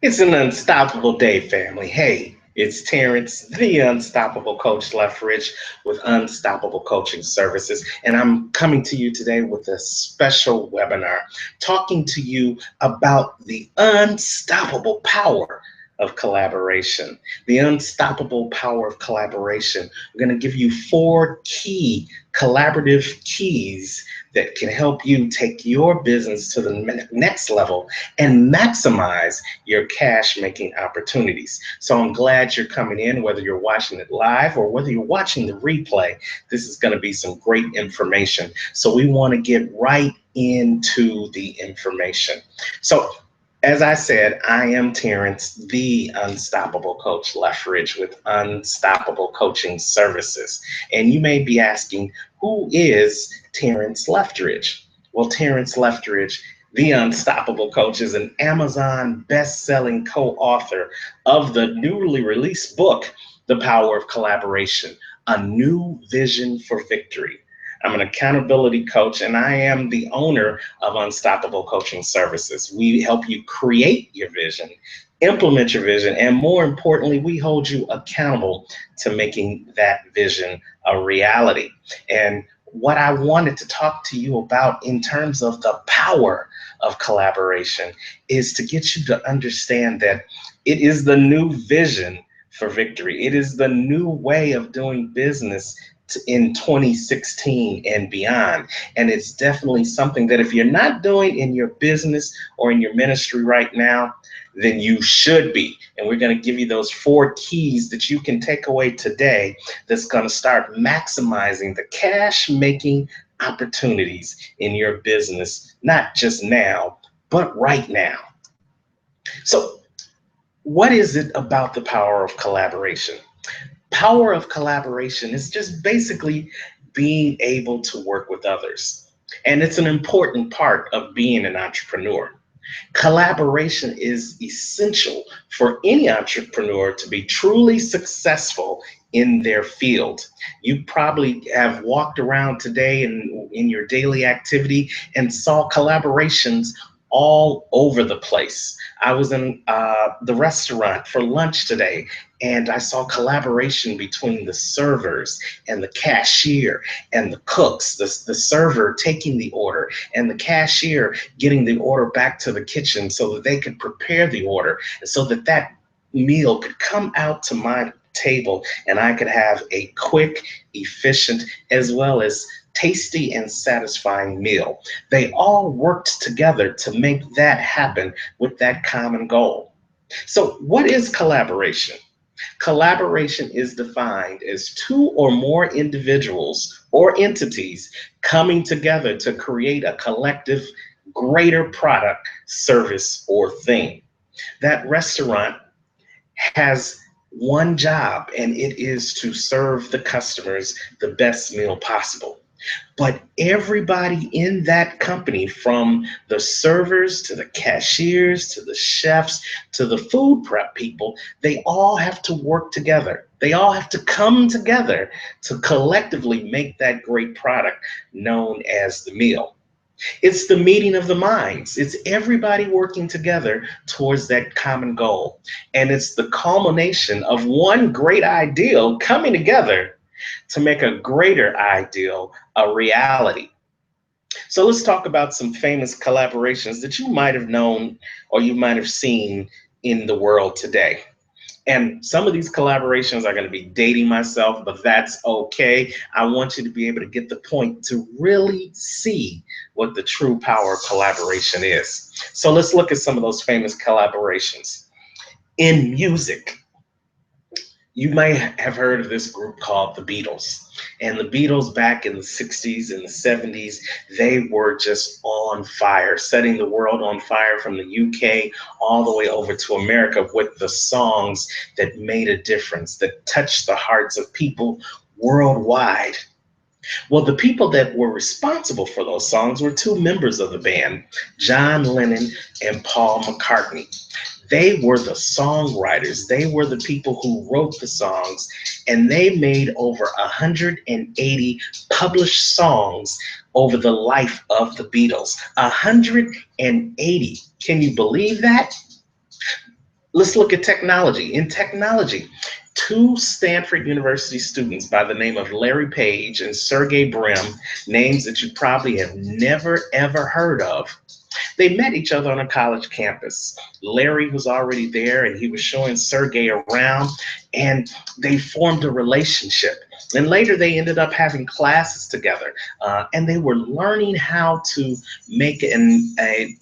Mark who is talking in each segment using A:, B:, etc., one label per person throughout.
A: It's an unstoppable day, family. Hey, it's Terrance, the Unstoppable Coach Leftridge with Unstoppable Coaching Services. And I'm coming to you today with a special webinar talking to you about the unstoppable power of collaboration. The unstoppable power of collaboration. We're going to give you 4 key collaborative keys that can help you take your business to the next level and maximize your cash making opportunities. So I'm glad you're coming in, whether you're watching it live or whether you're watching the replay. This is going to be some great information. So we want to get right into the information. So as I said, I am Terrance, the Unstoppable Coach Leftridge with Unstoppable Coaching Services. And you may be asking, who is Terrance Leftridge? Well, Terrance Leftridge, the Unstoppable Coach, is an Amazon best-selling co-author of the newly released book, The Power of Collaboration, A New Vision for Victory. I'm an accountability coach, and I am the owner of Unstoppable Coaching Services. We help you create your vision, implement your vision, and more importantly, we hold you accountable to making that vision a reality. And what I wanted to talk to you about in terms of the power of collaboration is to get you to understand that it is the new vision for victory. It is the new way of doing business in 2016 and beyond. And it's definitely something that if you're not doing in your business or in your ministry right now, then you should be. And we're going to give you those 4 keys that you can take away today that's going to start maximizing the cash making opportunities in your business, not just now, but right now. So, what is it about the power of collaboration? Power of collaboration is just basically being able to work with others. And it's an important part of being an entrepreneur. Collaboration is essential for any entrepreneur to be truly successful in their field. You probably have walked around today in your daily activity and saw collaborations all over the place. I was in the restaurant for lunch today, and I saw collaboration between the servers and the cashier and the cooks, the server taking the order and the cashier getting the order back to the kitchen so that they could prepare the order, so that that meal could come out to my table and I could have a quick, efficient, as well as tasty and satisfying meal. They all worked together to make that happen with that common goal. So, what is collaboration? Collaboration is defined as 2 or more individuals or entities coming together to create a collective greater product, service, or thing. That restaurant has one job, and it is to serve the customers the best meal possible. But everybody in that company, from the servers to the cashiers to the chefs to the food prep people, they all have to work together. They all have to come together to collectively make that great product known as the meal. It's the meeting of the minds. It's everybody working together towards that common goal. And it's the culmination of one great ideal coming together to make a greater ideal a reality. So let's talk about some famous collaborations that you might have known or you might have seen in the world today. And some of these collaborations are going to be dating myself, but that's okay. I want you to be able to get the point to really see what the true power of collaboration is. So let's look at some of those famous collaborations. In music, you may have heard of this group called the Beatles. And the Beatles back in the 60s and the 70s, they were just on fire, setting the world on fire from the UK all the way over to America with the songs that made a difference, that touched the hearts of people worldwide. Well, the people that were responsible for those songs were 2 members of the band, John Lennon and Paul McCartney. They were the songwriters. They were the people who wrote the songs, and they made over 180 published songs over the life of the Beatles. 180. Can you believe that? Let's look at technology. In technology, two Stanford University students by the name of Larry Page and Sergey Brin, names that you probably have never ever heard of, they met each other on a college campus. Larry was already there and he was showing Sergey around, and they formed a relationship. And later they ended up having classes together, and they were learning how to make an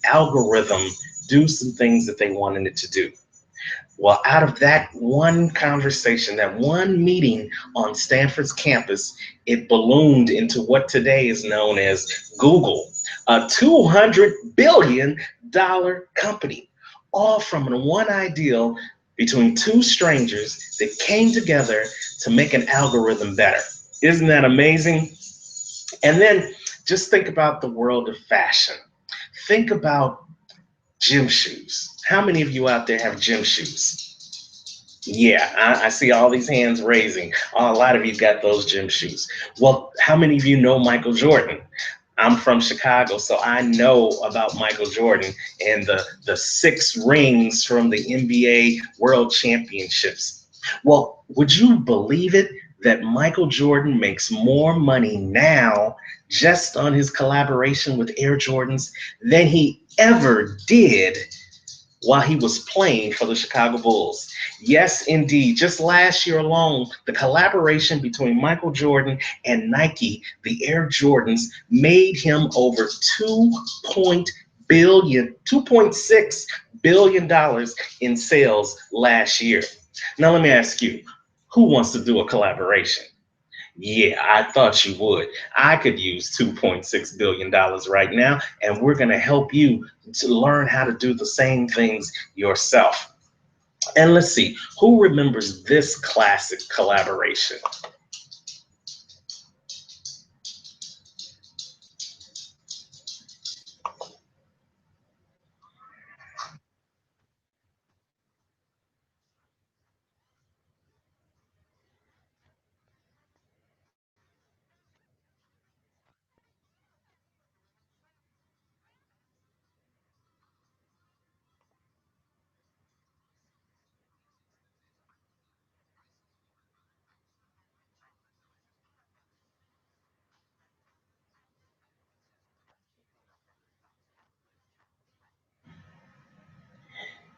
A: algorithm do some things that they wanted it to do. Well, out of that one conversation, that one meeting on Stanford's campus, it ballooned into what today is known as Google, a $200 billion company, all from one ideal between two strangers that came together to make an algorithm better. Isn't that amazing? And then just think about the world of fashion. Think about gym shoes. How many of you out there have gym shoes? Yeah, I see all these hands raising. A lot of you got those gym shoes. Well, how many of you know Michael Jordan? I'm from Chicago, so I know about Michael Jordan and the six rings from the NBA World Championships. Well, would you believe it that Michael Jordan makes more money now just on his collaboration with Air Jordans than he ever did while he was playing for the Chicago Bulls? Yes, indeed. Just last year alone, the collaboration between Michael Jordan and Nike, the Air Jordans, made him over 2.6 billion dollars in sales last year. Now let me ask you, who wants to do a collaboration? Yeah, I thought you would. I could use $2.6 billion right now, and we're going to help you to learn how to do the same things yourself. And let's see, who remembers this classic collaboration?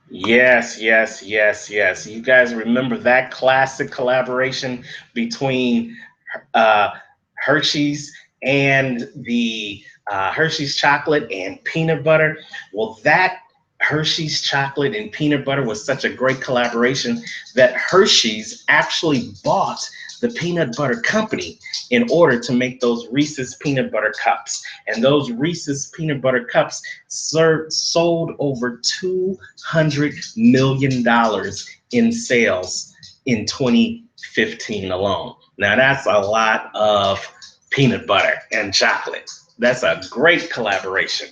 A: Yes, yes, yes, yes. You guys remember that classic collaboration between uh, Hershey's and the Hershey's chocolate and peanut butter? Well, that Hershey's chocolate and peanut butter was such a great collaboration that Hershey's actually bought the peanut butter company in order to make those Reese's peanut butter cups. And those Reese's peanut butter cups sold over $200 million in sales in 2015 alone. Now that's a lot of peanut butter and chocolate. That's a great collaboration.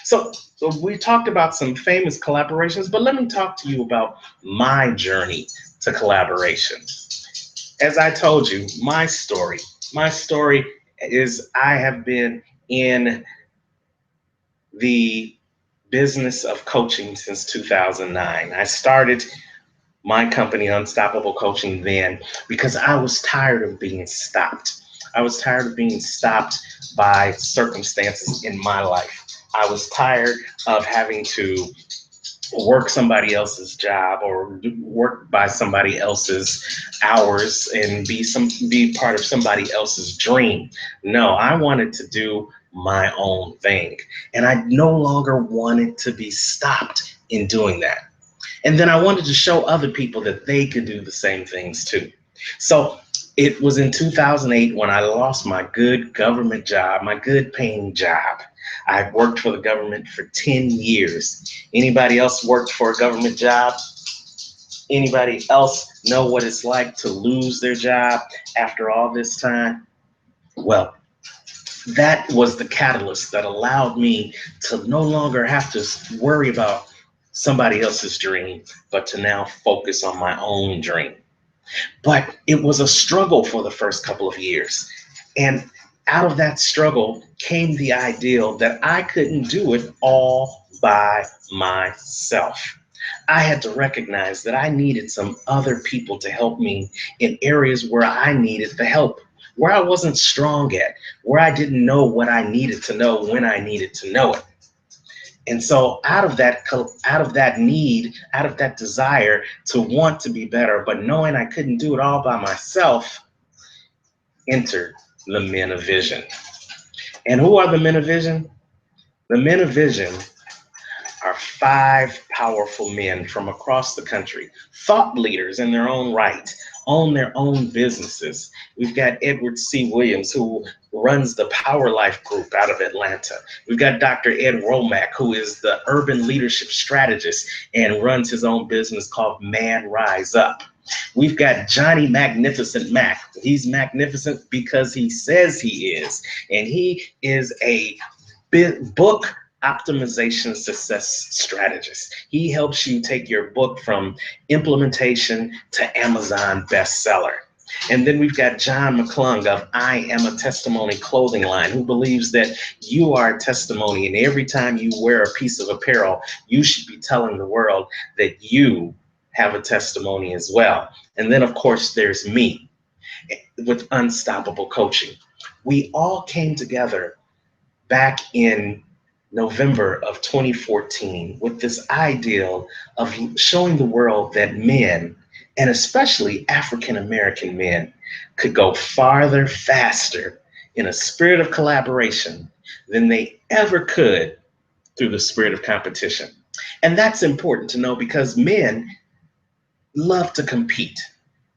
A: So we talked about some famous collaborations, but let me talk to you about my journey to collaboration. As I told you, my story is I have been in the business of coaching since 2009. I started my company, Unstoppable Coaching, then because I was tired of being stopped. I was tired of being stopped by circumstances in my life. I was tired of having to work somebody else's job or work by somebody else's hours and be part of somebody else's dream. No, I wanted to do my own thing, and I no longer wanted to be stopped in doing that. And then I wanted to show other people that they could do the same things too. So it was in 2008 when I lost my good government job, my good paying job. I worked for the government for 10 years. Anybody else worked for a government job? Anybody else know what it's like to lose their job after all this time? Well, that was the catalyst that allowed me to no longer have to worry about somebody else's dream, but to now focus on my own dream. But it was a struggle for the first couple of years. And out of that struggle came the ideal that I couldn't do it all by myself. I had to recognize that I needed some other people to help me in areas where I needed the help, where I wasn't strong at, where I didn't know what I needed to know when I needed to know it. And so out of that need, out of that desire to want to be better, but knowing I couldn't do it all by myself, entered the men of vision. And who are the men of vision? The men of vision are five powerful men from across the country, thought leaders in their own right, own their own businesses. We've got Edward C. Williams, who runs the Power Life Group out of Atlanta. We've got Dr. Ed Romack, who is the urban leadership strategist and runs his own business called Man Rise Up. We've got Johnny Magnificent Mac. He's magnificent because he says he is. And he is a book optimization success strategist. He helps you take your book from implementation to Amazon bestseller. And then we've got John McClung of I Am a Testimony clothing line, who believes that you are a testimony, and every time you wear a piece of apparel, you should be telling the world that you have a testimony as well. And then, of course, there's me with Unstoppable Coaching. We all came together back in November of 2014 with this ideal of showing the world that men, and especially African American men, could go farther, faster in a spirit of collaboration than they ever could through the spirit of competition. And that's important to know because men love to compete,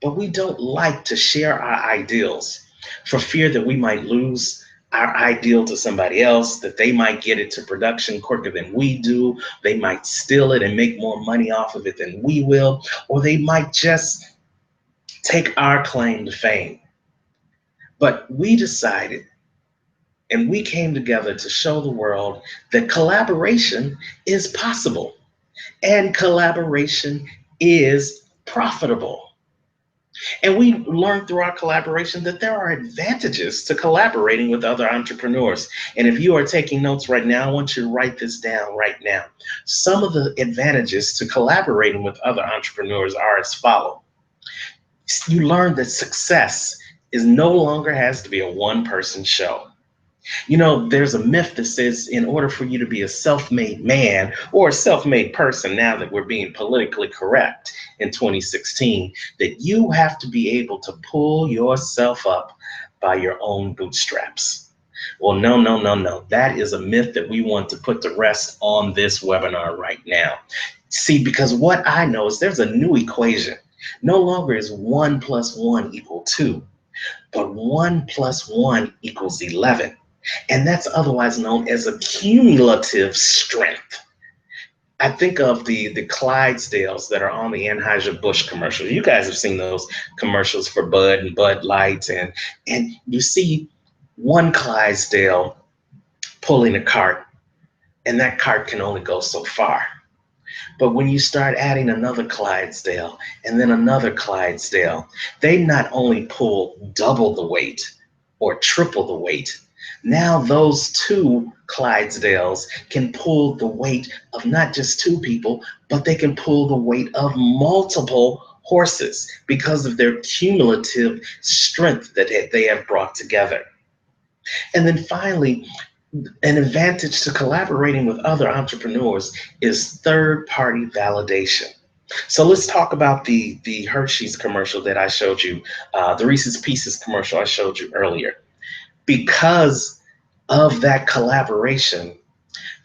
A: but we don't like to share our ideals for fear that we might lose our ideal to somebody else, that they might get it to production quicker than we do, they might steal it and make more money off of it than we will, or they might just take our claim to fame. But we decided and we came together to show the world that collaboration is possible and collaboration is profitable. And we learned through our collaboration that there are advantages to collaborating with other entrepreneurs. And if you are taking notes right now, I want you to write this down right now. Some of the advantages to collaborating with other entrepreneurs are as follows. You learn that success is no longer has to be a one-person show. You know, there's a myth that says in order for you to be a self-made man or a self-made person, now that we're being politically correct in 2016, that you have to be able to pull yourself up by your own bootstraps. Well, no, no, no, no. That is a myth that we want to put to rest on this webinar right now. See, because what I know is there's a new equation. No longer is 1 + 1 = 2, but 1 + 1 = 11. And that's otherwise known as a cumulative strength. I think of the Clydesdales that are on the Anheuser-Busch commercials. You guys have seen those commercials for Bud and Bud Light, and you see one Clydesdale pulling a cart, and that cart can only go so far. But when you start adding another Clydesdale and then another Clydesdale, they not only pull double the weight or triple the weight. Now those two Clydesdales can pull the weight of not just two people, but they can pull the weight of multiple horses because of their cumulative strength that they have brought together. And then finally, an advantage to collaborating with other entrepreneurs is third-party validation. So let's talk about the Hershey's commercial that I showed you, the Reese's Pieces commercial I showed you earlier. Because of that collaboration,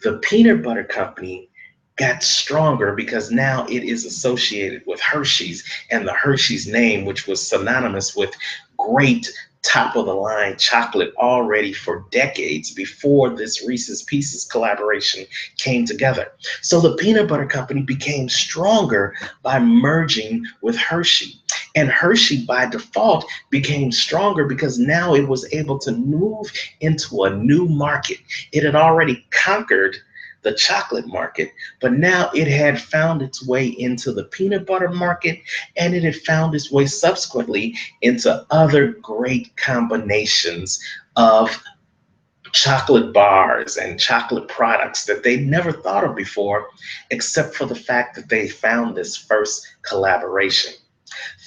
A: the peanut butter company got stronger because now it is associated with Hershey's, and the Hershey's name, which was synonymous with great top of the line chocolate already for decades before this Reese's Pieces collaboration came together. So the peanut butter company became stronger by merging with Hershey. And Hershey by default became stronger because now it was able to move into a new market. It had already conquered the chocolate market, but now it had found its way into the peanut butter market, and it had found its way subsequently into other great combinations of chocolate bars and chocolate products that they never thought of before, except for the fact that they found this first collaboration.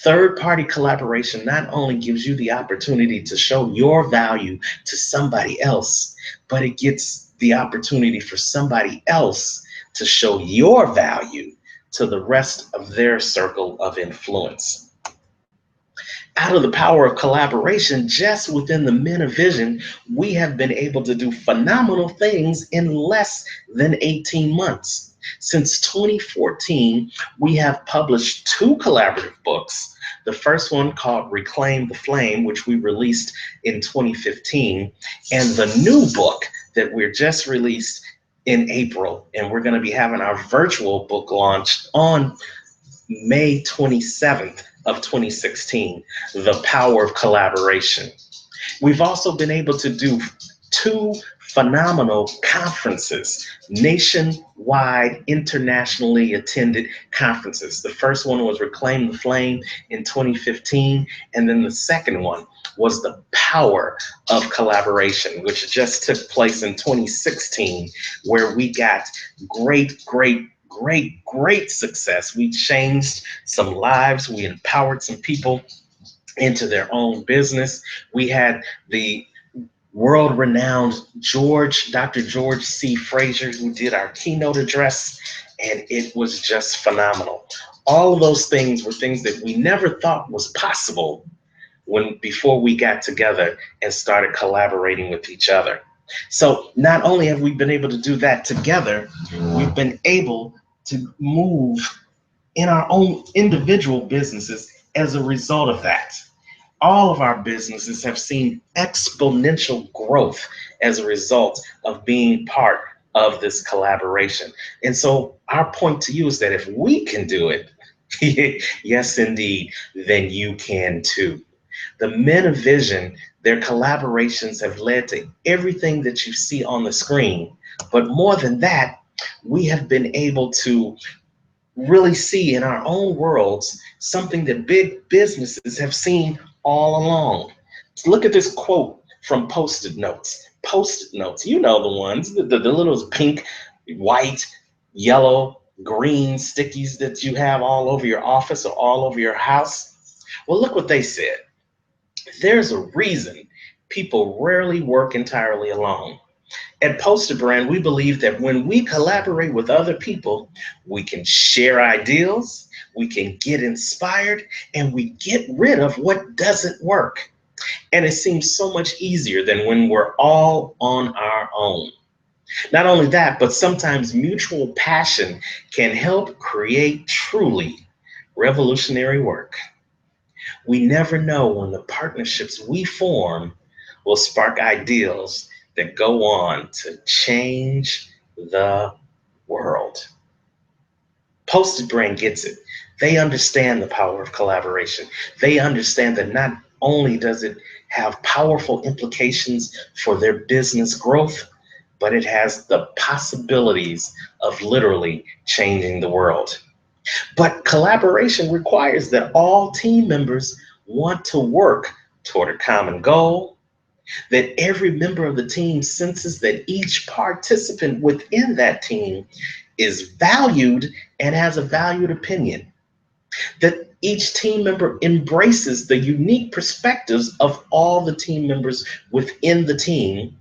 A: Third party collaboration not only gives you the opportunity to show your value to somebody else, but it gets the opportunity for somebody else to show your value to the rest of their circle of influence. Out of the power of collaboration, just within the Men of Vision, we have been able to do phenomenal things in less than 18 months. Since 2014, we have published two collaborative books. The first one called Reclaim the Flame, which we released in 2015, and the new book that we're just released in April. And we're going to be having our virtual book launch on May 27th of 2016, The Power of Collaboration. We've also been able to do two phenomenal conferences, nationwide, internationally attended conferences. The first one was Reclaim the Flame in 2015, and then the second one was The Power of Collaboration, which just took place in 2016, where we got great success. We changed some lives. We empowered some people into their own business. We had the world-renowned Dr. George C. Fraser, who did our keynote address, and it was just phenomenal. All of those things were things that we never thought was possible before we got together and started collaborating with each other. So not only have we been able to do that together, we've been able to move in our own individual businesses as a result of that. All of our businesses have seen exponential growth as a result of being part of this collaboration. And so our point to you is that if we can do it, yes, indeed, then you can too. The Men of Vision, their collaborations have led to everything that you see on the screen. But more than that, we have been able to really see in our own worlds something that big businesses have seen all along. Look at this quote from Post-it notes. Post-it notes, you know the ones, the little pink, white, yellow, green stickies that you have all over your office or all over your house. Well, look what they said. There's a reason people rarely work entirely alone. At Poster Brand, we believe that when we collaborate with other people, we can share ideals, we can get inspired, and we get rid of what doesn't work. And it seems so much easier than when we're all on our own. Not only that, but sometimes mutual passion can help create truly revolutionary work. We never know when the partnerships we form will spark ideals that go on to change the world. Posted Brain gets it. They understand the power of collaboration. They understand that not only does it have powerful implications for their business growth, but it has the possibilities of literally changing the world. But collaboration requires that all team members want to work toward a common goal, that every member of the team senses that each participant within that team is valued and has a valued opinion, that each team member embraces the unique perspectives of all the team members within the team,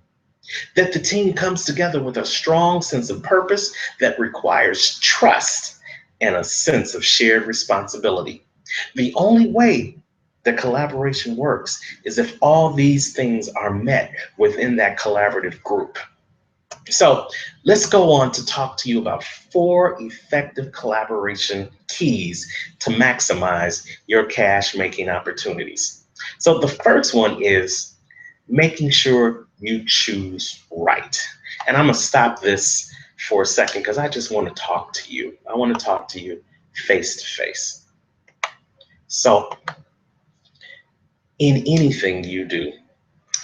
A: that the team comes together with a strong sense of purpose that requires trust and a sense of shared responsibility. The only way that collaboration works is if all these things are met within that collaborative group. So let's go on to talk to you about 4 effective collaboration keys to maximize your cash making opportunities. So the first one is making sure you choose right. And I'm gonna stop this for a second because I just want to talk to you. I want to talk to you face to face. So in anything you do,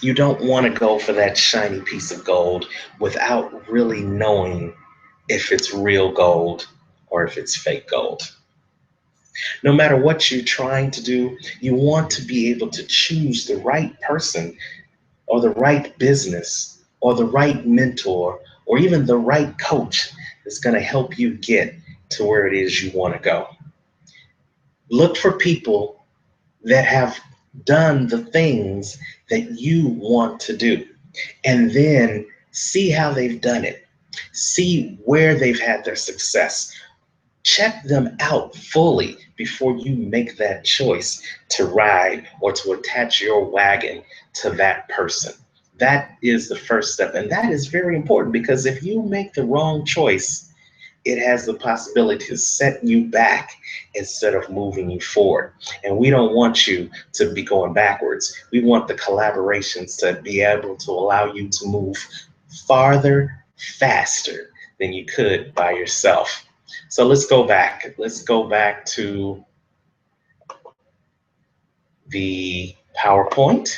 A: you don't want to go for that shiny piece of gold without really knowing if it's real gold or if it's fake gold. No matter what you're trying to do, you want to be able to choose the right person or the right business or the right mentor or even the right coach that's going to help you get to where it is you want to go. Look for people that have done the things that you want to do, and then see how they've done it. See where they've had their success. Check them out fully before you make that choice to ride or to attach your wagon to that person. That is the first step. And that is very important because if you make the wrong choice, it has the possibility to set you back instead of moving you forward. And we don't want you to be going backwards. We want the collaborations to be able to allow you to move farther, faster than you could by yourself. So let's go back. Let's go back to the PowerPoint.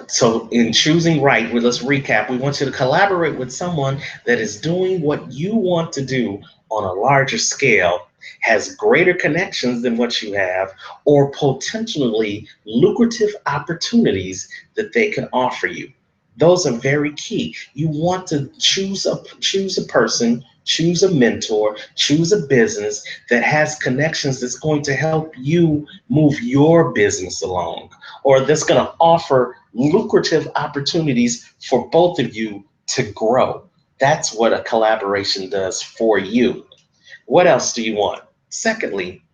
A: So in choosing right, well, let's recap. We want you to collaborate with someone that is doing what you want to do on a larger scale, has greater connections than what you have, or potentially lucrative opportunities that they can offer you. Those are very key. You want to choose a person, choose a mentor, choose a business that has connections that's going to help you move your business along, or that's going to offer lucrative opportunities for both of you to grow. That's what a collaboration does for you. What else do you want? Secondly,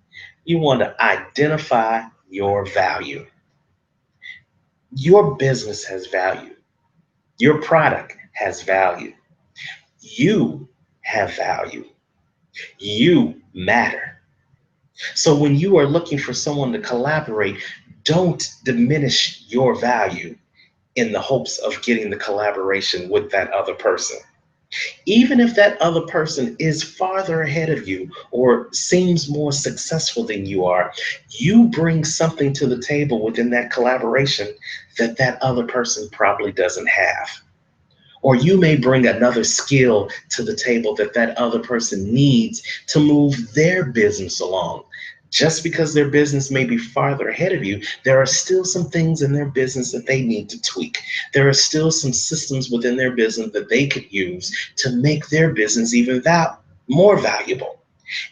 A: you want to identify your value. Your business has value. Your product has value. You have value. You matter. So when you are looking for someone to collaborate, don't diminish your value in the hopes of getting the collaboration with that other person. Even if that other person is farther ahead of you or seems more successful than you are, you bring something to the table within that collaboration that that other person probably doesn't have. Or you may bring another skill to the table that that other person needs to move their business along. Just because their business may be farther ahead of you, there are still some things in their business that they need to tweak. There are still some systems within their business that they could use to make their business even that more valuable.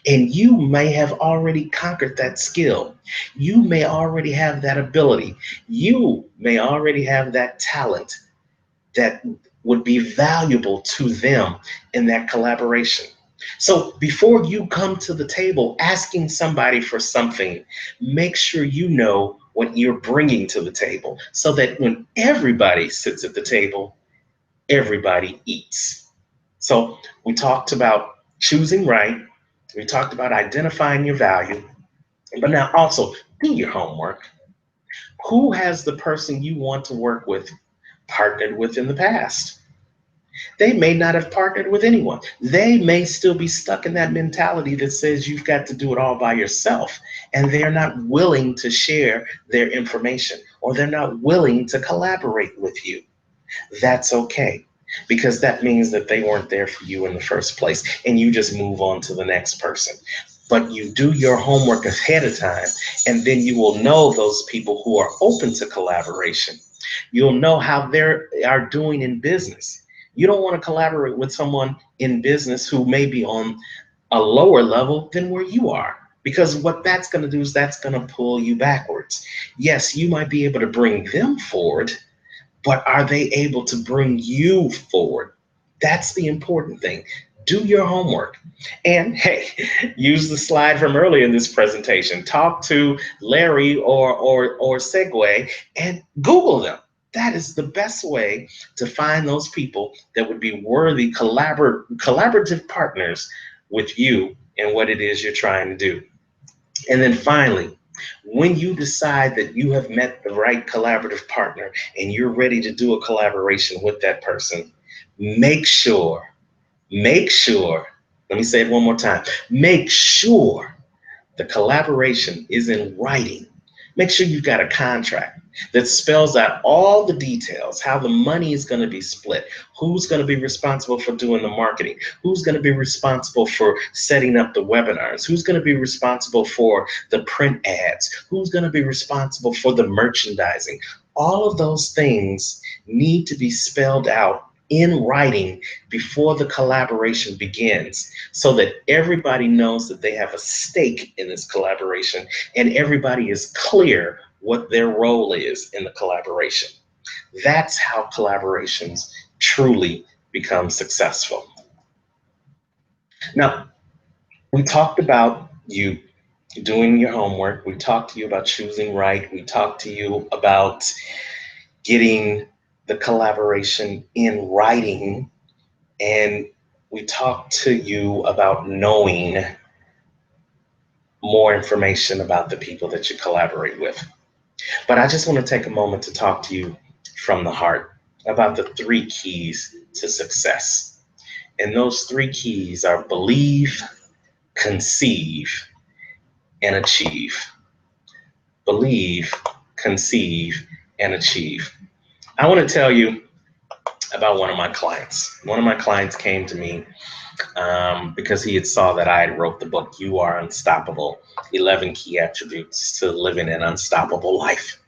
A: And you may have already conquered that skill. You may already have that ability. You may already have that talent that would be valuable to them in that collaboration. So before you come to the table asking somebody for something, make sure you know what you're bringing to the table so that when everybody sits at the table, everybody eats. So we talked about choosing right. We talked about identifying your value, but now also do your homework. Who has the person you want to work with partnered with in the past? They may not have partnered with anyone. They may still be stuck in that mentality that says you've got to do it all by yourself, and they're not willing to share their information or they're not willing to collaborate with you. That's okay, because that means that they weren't there for you in the first place and you just move on to the next person. But you do your homework ahead of time, and then you will know those people who are open to collaboration. You'll know how they are doing in business. You don't want to collaborate with someone in business who may be on a lower level than where you are, because what that's going to do is that's going to pull you backwards. Yes, you might be able to bring them forward, but are they able to bring you forward? That's the important thing. Do your homework. And hey, use the slide from earlier in this presentation. Talk to Larry or Segway and Google them. That is the best way to find those people that would be worthy collaborative partners with you and what it is you're trying to do. And then finally, when you decide that you have met the right collaborative partner and you're ready to do a collaboration with that person, make sure, let me say it one more time, make sure the collaboration is in writing. Make sure you've got a contract that spells out all the details, how the money is going to be split, who's going to be responsible for doing the marketing, who's going to be responsible for setting up the webinars, who's going to be responsible for the print ads, who's going to be responsible for the merchandising. All of those things need to be spelled out in writing before the collaboration begins so that everybody knows that they have a stake in this collaboration and everybody is clear what their role is in the collaboration. That's how collaborations truly become successful. Now, we talked about you doing your homework. We talked to you about choosing right. We talked to you about getting the collaboration in writing. And we talked to you about knowing more information about the people that you collaborate with. But I just want to take a moment to talk to you from the heart about the three keys to success. And those three keys are believe, conceive, and achieve. Believe, conceive, and achieve. I want to tell you about one of my clients. One of my clients came to me because he had saw that I had wrote the book, You Are Unstoppable, 11 Key Attributes to Living an Unstoppable Life.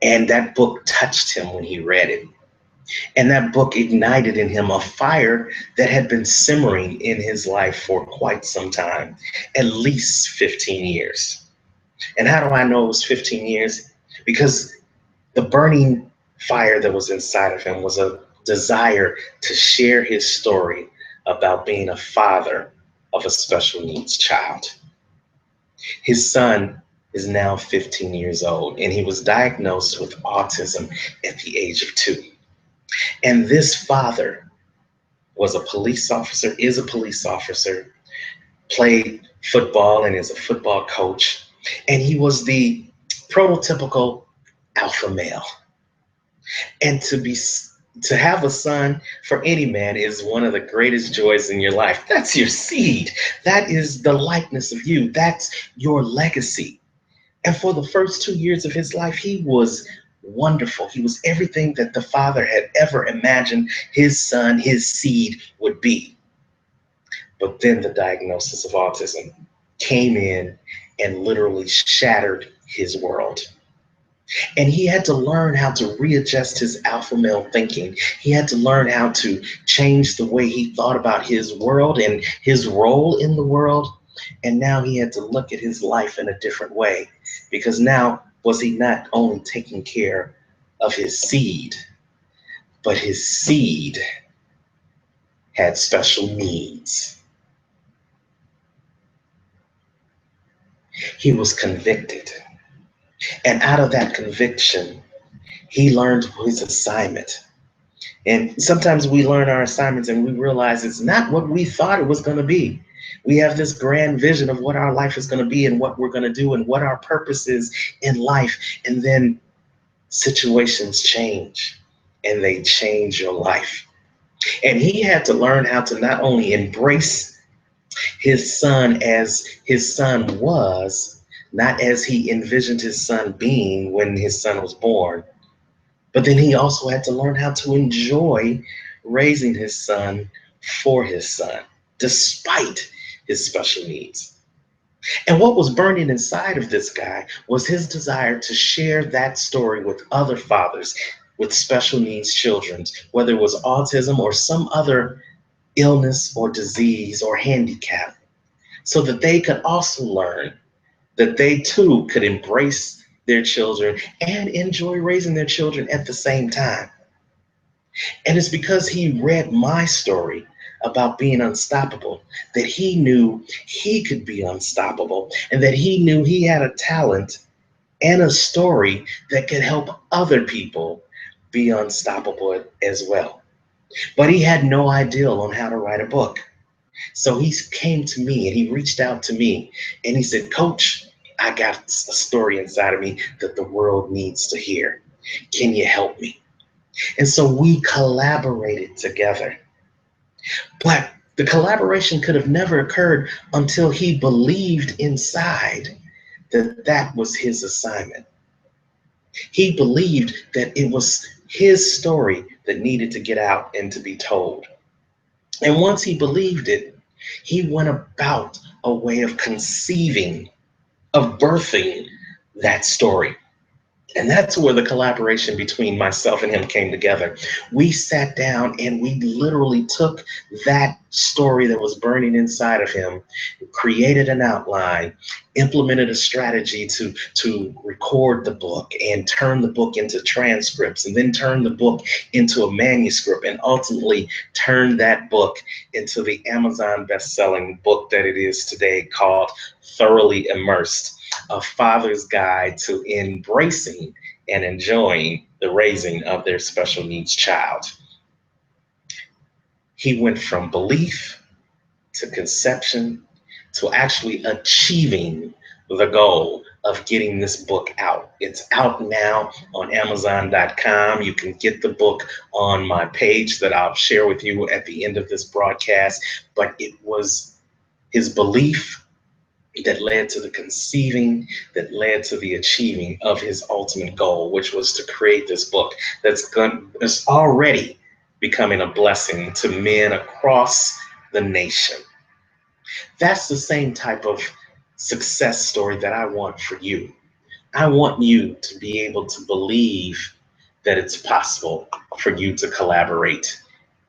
A: And that book touched him when he read it. And that book ignited in him a fire that had been simmering in his life for quite some time, at least 15 years. And how do I know it was 15 years? Because the burning fire that was inside of him was a desire to share his story about being a father of a special needs child. His son is now 15 years old, and he was diagnosed with autism at the age of 2. And this father was a police officer, is a police officer, played football and is a football coach. And he was the prototypical alpha male. And to have a son for any man is one of the greatest joys in your life. That's your seed. That is the likeness of you. That's your legacy. And for the first 2 years of his life, he was wonderful. He was everything that the father had ever imagined his son, his seed would be. But then the diagnosis of autism came in and literally shattered his world. And he had to learn how to readjust his alpha male thinking. He had to learn how to change the way he thought about his world and his role in the world. And now he had to look at his life in a different way, because now was he not only taking care of his seed, but his seed had special needs. He was convicted. And out of that conviction, he learned his assignment. And sometimes we learn our assignments and we realize it's not what we thought it was going to be. We have this grand vision of what our life is going to be and what we're going to do and what our purpose is in life. And then situations change and they change your life. And he had to learn how to not only embrace his son as his son was, not as he envisioned his son being when his son was born, but then he also had to learn how to enjoy raising his son for his son, despite his special needs. And what was burning inside of this guy was his desire to share that story with other fathers with special needs children, whether it was autism or some other illness or disease or handicap, so that they could also learn that they too could embrace their children and enjoy raising their children at the same time. And it's because he read my story about being unstoppable that he knew he could be unstoppable and that he knew he had a talent and a story that could help other people be unstoppable as well. But he had no idea on how to write a book. So he came to me and he reached out to me and he said, Coach, I got a story inside of me that the world needs to hear. Can you help me? And so we collaborated together. But the collaboration could have never occurred until he believed inside that that was his assignment. He believed that it was his story that needed to get out and to be told. And once he believed it, he went about a way of conceiving, of birthing that story. And that's where the collaboration between myself and him came together. We sat down and we literally took that story that was burning inside of him, created an outline, implemented a strategy to record the book and turn the book into transcripts, and then turn the book into a manuscript, and ultimately turn that book into the Amazon best-selling book that it is today, called Thoroughly Immersed: A Father's Guide to Embracing and Enjoying the Raising of Their Special Needs Child. He went from belief to conception to actually achieving the goal of getting this book out. It's out now on Amazon.com. You can get the book on my page that I'll share with you at the end of this broadcast. But it was his belief that led to the conceiving, that led to the achieving of his ultimate goal, which was to create this book that's already becoming a blessing to men across the nation. That's the same type of success story that I want for you. I want you to be able to believe that it's possible for you to collaborate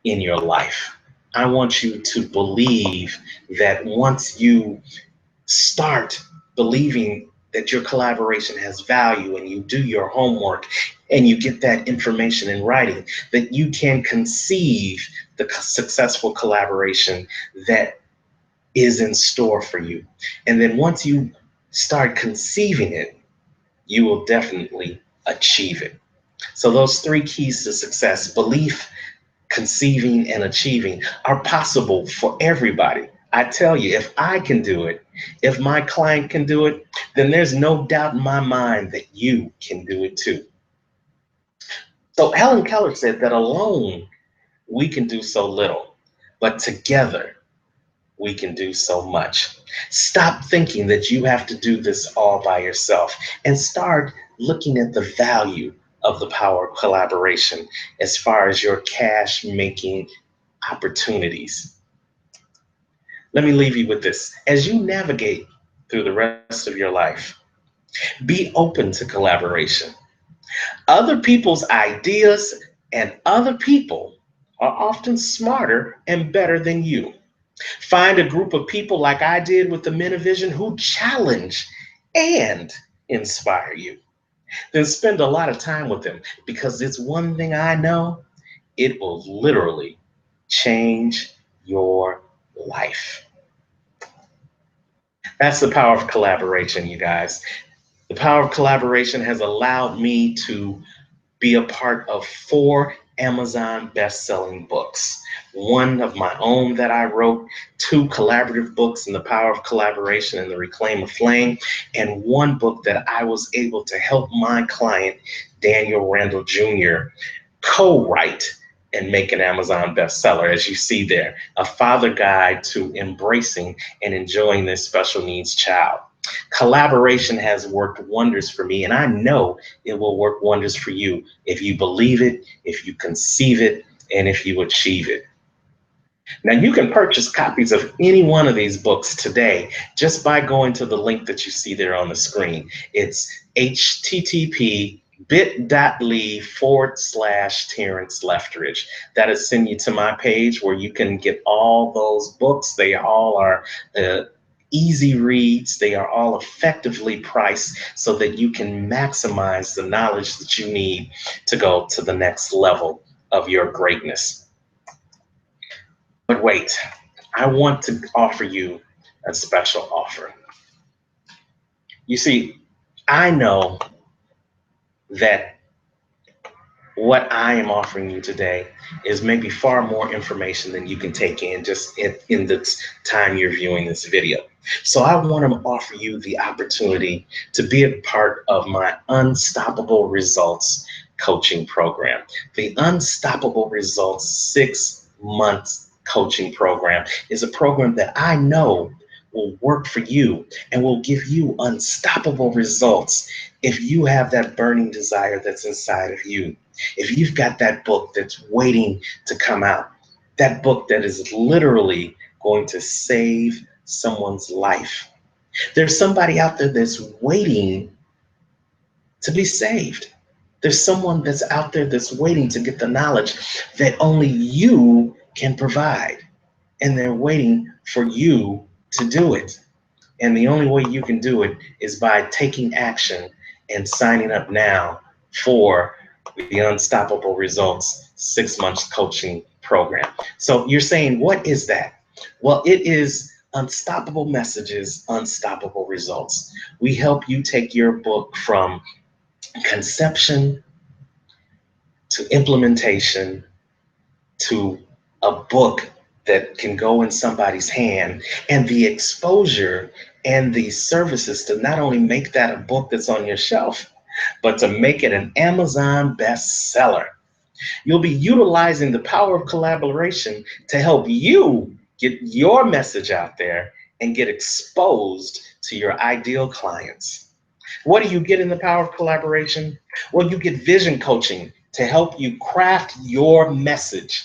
A: in your life. I want you to believe that once you start believing that your collaboration has value, and you do your homework and you get that information in writing, that you can conceive the successful collaboration that is in store for you. And then once you start conceiving it, you will definitely achieve it. So those three keys to success: belief, conceiving, and achieving, are possible for everybody. I tell you, if I can do it, if my client can do it, then there's no doubt in my mind that you can do it too. So Helen Keller said that alone we can do so little, but together we can do so much. Stop thinking that you have to do this all by yourself, and start looking at the value of the power of collaboration as far as your cash making opportunities. Let me leave you with this. As you navigate through the rest of your life, be open to collaboration. Other people's ideas and other people are often smarter and better than you. Find a group of people like I did with the Men of Vision who challenge and inspire you. Then spend a lot of time with them, because it's one thing I know: it will literally change your life. That's the power of collaboration, you guys. The power of collaboration has allowed me to be a part of 4 Amazon best-selling books. One of my own that I wrote, 2 collaborative books in The Power of Collaboration and The Reclaim a Flame, and 1 book that I was able to help my client, Daniel Randall Jr., co-write and make an Amazon bestseller. As you see there, A Father Guide to Embracing and Enjoying This Special Needs Child. Collaboration has worked wonders for me, and I know it will work wonders for you if you believe it, if you conceive it, and if you achieve it. Now, you can purchase copies of any one of these books today just by going to the link that you see there on the screen. It's http bit.ly/Terrance Leftridge. That'll send you to my page where you can get all those books. They all are easy reads. They are all effectively priced so that you can maximize the knowledge that you need to go to the next level of your greatness. But wait, I want to offer you a special offer. You see, I know that what I am offering you today is maybe far more information than you can take in just in the time you're viewing this video. So I want to offer you the opportunity to be a part of my Unstoppable Results coaching program. The Unstoppable Results 6-month coaching program is a program that I know will work for you and will give you unstoppable results if you have that burning desire that's inside of you. If you've got that book that's waiting to come out, that book that is literally going to save someone's life. There's somebody out there that's waiting to be saved. There's someone that's out there that's waiting to get the knowledge that only you can provide. And they're waiting for you to do it. And the only way you can do it is by taking action and signing up now for the Unstoppable Results 6 months coaching program. So you're saying, what is that? Well, it is Unstoppable Messages, Unstoppable Results. We help you take your book from conception to implementation to a book that can go in somebody's hand, and the exposure and the services to not only make that a book that's on your shelf, but to make it an Amazon bestseller. You'll be utilizing the power of collaboration to help you get your message out there and get exposed to your ideal clients. What do you get in the power of collaboration? Well, you get vision coaching to help you craft your message.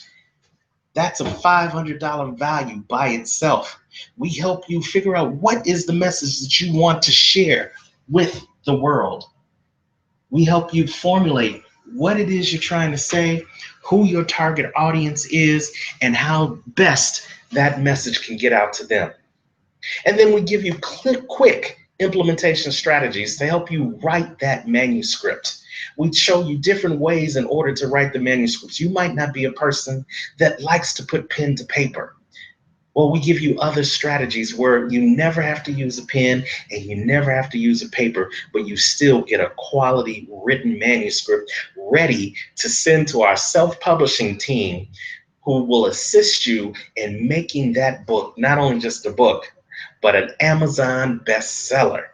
A: That's a $500 value by itself. We help you figure out what is the message that you want to share with the world. We help you formulate what it is you're trying to say, who your target audience is, and how best that message can get out to them. And then we give you quick implementation strategies to help you write that manuscript. We show you different ways in order to write the manuscripts. You might not be a person that likes to put pen to paper. Well, we give you other strategies where you never have to use a pen and you never have to use a paper, but you still get a quality written manuscript ready to send to our self-publishing team, who will assist you in making that book not only just a book, but an Amazon bestseller.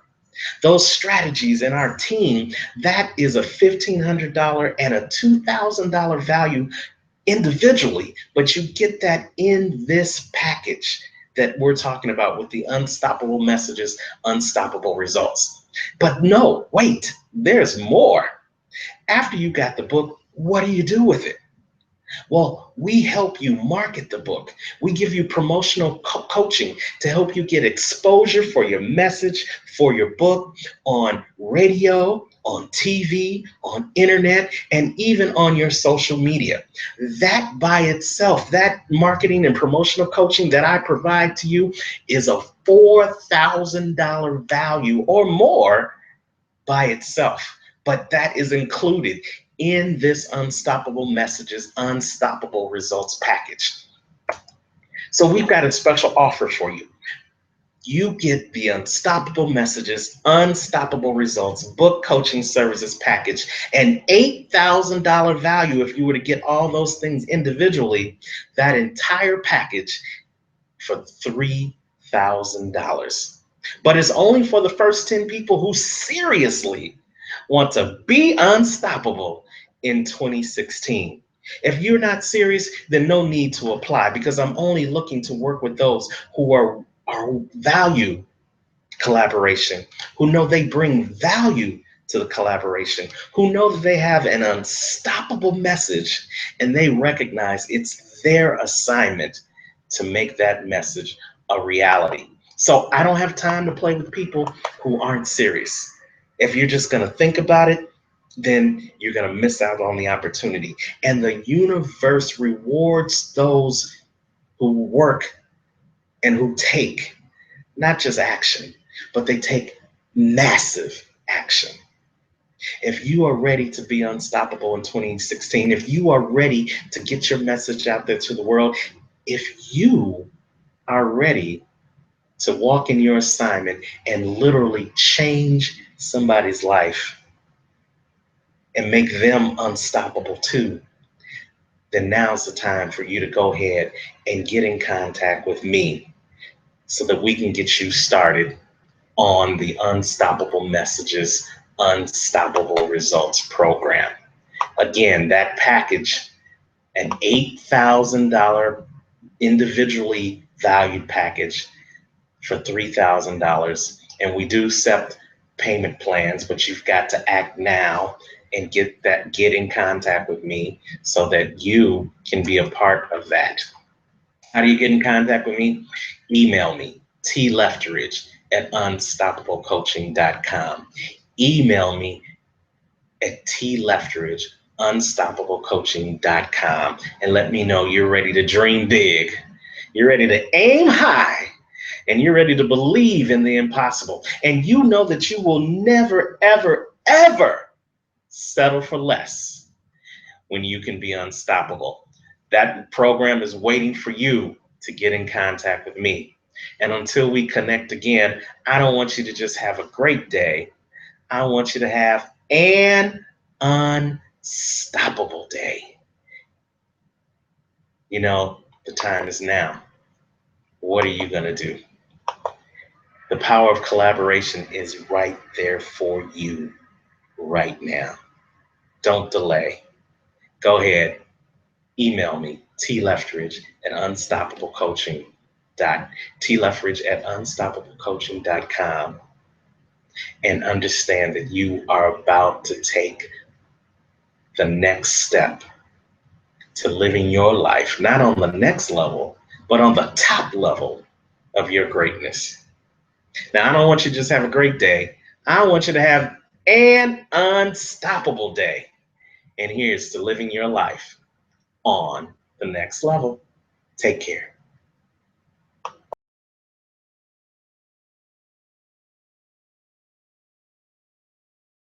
A: Those strategies in our team, that is a $1,500 and a $2,000 value individually, but you get that in this package that we're talking about with the Unstoppable Messages, Unstoppable Results. But no, wait, there's more. After you got the book, what do you do with it? Well, we help you market the book. We give you promotional coaching to help you get exposure for your message, for your book on radio, on TV, on internet, and even on your social media. That by itself, that marketing and promotional coaching that I provide to you is a $4,000 value or more by itself, but that is included in this Unstoppable Messages, Unstoppable Results package. So we've got a special offer for you. You get the Unstoppable Messages, Unstoppable Results book coaching services package, an $8,000 value if you were to get all those things individually, that entire package for $3,000. But it's only for the first 10 people who seriously want to be unstoppable in 2016. If you're not serious, then no need to apply, because I'm only looking to work with those who value collaboration, who know they bring value to the collaboration, who know that they have an unstoppable message and they recognize it's their assignment to make that message a reality. So I don't have time to play with people who aren't serious. If you're just going to think about it, then you're going to miss out on the opportunity. And the universe rewards those who work and who take not just action, but they take massive action. If you are ready to be unstoppable in 2016, if you are ready to get your message out there to the world, if you are ready to walk in your assignment and literally change somebody's life and make them unstoppable too, then now's the time for you to go ahead and get in contact with me so that we can get you started on the Unstoppable Messages, Unstoppable Results program. Again, that package, an $8,000 individually valued package for $3,000. And we do accept payment plans, but you've got to act now and get in contact with me so that you can be a part of that. How do you get in contact with me? Email me, tleftridge@unstoppablecoaching.com. Email me at Leftridge, unstoppablecoaching.com, and let me know you're ready to dream big. You're ready to aim high, and you're ready to believe in the impossible. And you know that you will never, ever, ever settle for less when you can be unstoppable. That program is waiting for you to get in contact with me. And until we connect again, I don't want you to just have a great day. I want you to have an unstoppable day. You know, the time is now. What are you going to do? The power of collaboration is right there for you right now. Don't delay. Go ahead. Email me, Leftridge at unstoppablecoaching.com, and understand that you are about to take the next step to living your life, not on the next level, but on the top level of your greatness. Now, I don't want you to just have a great day. I want you to have an unstoppable day. And here's to living your life on the next level. Take care.